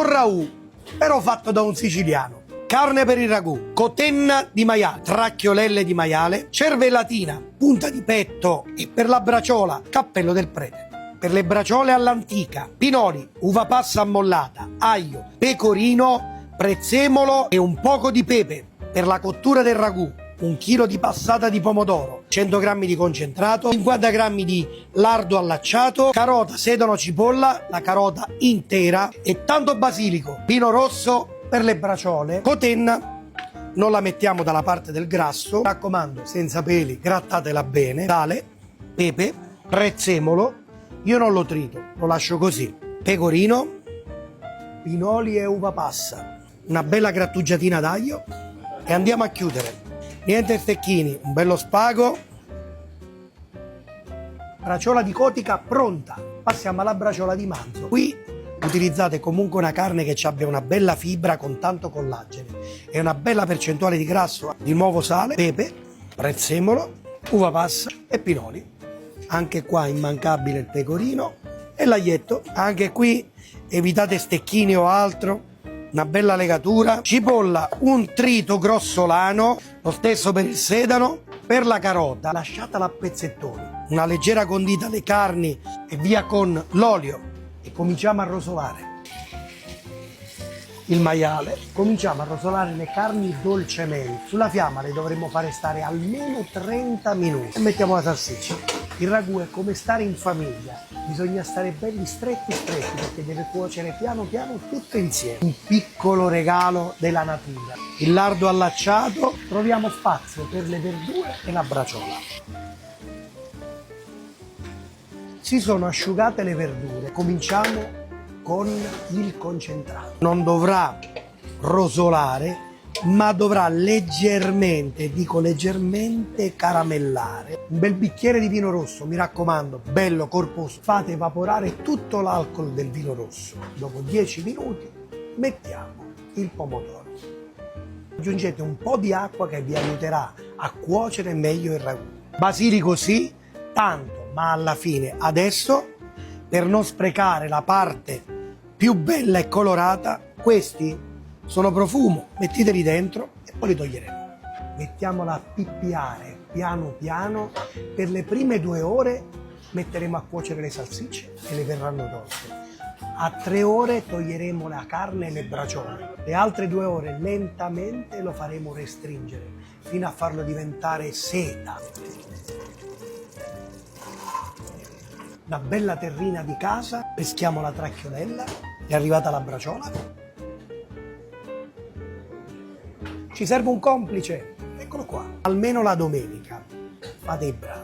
un ragù, però fatto da un siciliano. Carne per il ragù, cotenna di maiale, tracchiolelle di maiale, cervellatina, punta di petto e per la braciola, cappello del prete. Per le braciole all'antica, pinoli, uva passa ammollata, aglio, pecorino, prezzemolo e un poco di pepe. Per la cottura del ragù, 1 chilo di passata di pomodoro, 100 grammi di concentrato, 50 grammi di lardo allacciato, carota, sedano, cipolla, la carota intera e tanto basilico, vino rosso per le braciole, cotenna, non la mettiamo dalla parte del grasso, mi raccomando, senza peli, grattatela bene, sale, pepe, prezzemolo, io non lo trito, lo lascio così, pecorino, pinoli e uva passa, una bella grattugiatina d'aglio e andiamo a chiudere. Niente stecchini, un bello spago, braciola di cotica pronta. Passiamo alla braciola di manzo. Qui utilizzate comunque una carne che abbia una bella fibra con tanto collagene e una bella percentuale di grasso. Di nuovo sale, pepe, prezzemolo, uva passa e pinoli. Anche qua immancabile il pecorino e l'aglietto. Anche qui evitate stecchini o altro. Una bella legatura, cipolla, un trito grossolano, lo stesso per il sedano, per la carota, lasciatela a pezzettoni, una leggera condita alle carni e via con l'olio e cominciamo a rosolare il maiale, cominciamo a rosolare le carni dolcemente, sulla fiamma le dovremmo fare stare almeno 30 minuti e mettiamo la salsiccia. Il ragù è come stare in famiglia, bisogna stare belli stretti perché deve cuocere piano piano tutto insieme. Un piccolo regalo della natura. Il lardo allacciato, troviamo spazio per le verdure e la braciola. Si sono asciugate le verdure, cominciamo con il concentrato. Non dovrà rosolare, ma dovrà leggermente, dico leggermente, caramellare. Un bel bicchiere di vino rosso, mi raccomando, bello, corposo. Fate evaporare tutto l'alcol del vino rosso. Dopo 10 minuti mettiamo il pomodoro. Aggiungete un po' di acqua che vi aiuterà a cuocere meglio il ragù. Basilico sì, tanto, ma alla fine. Adesso, per non sprecare la parte più bella e colorata, questi sono profumo, mettiteli dentro e poi li toglieremo. Mettiamola a pippiare piano piano, per le prime 2 ore metteremo a cuocere le salsicce e le verranno tolte. A 3 ore toglieremo la carne e le braciole, le altre 2 ore lentamente lo faremo restringere fino a farlo diventare seta. Una bella terrina di casa, peschiamo la tracchiolella, è arrivata la braciola. Ci serve un complice, eccolo qua. Almeno la domenica, fate i bravi.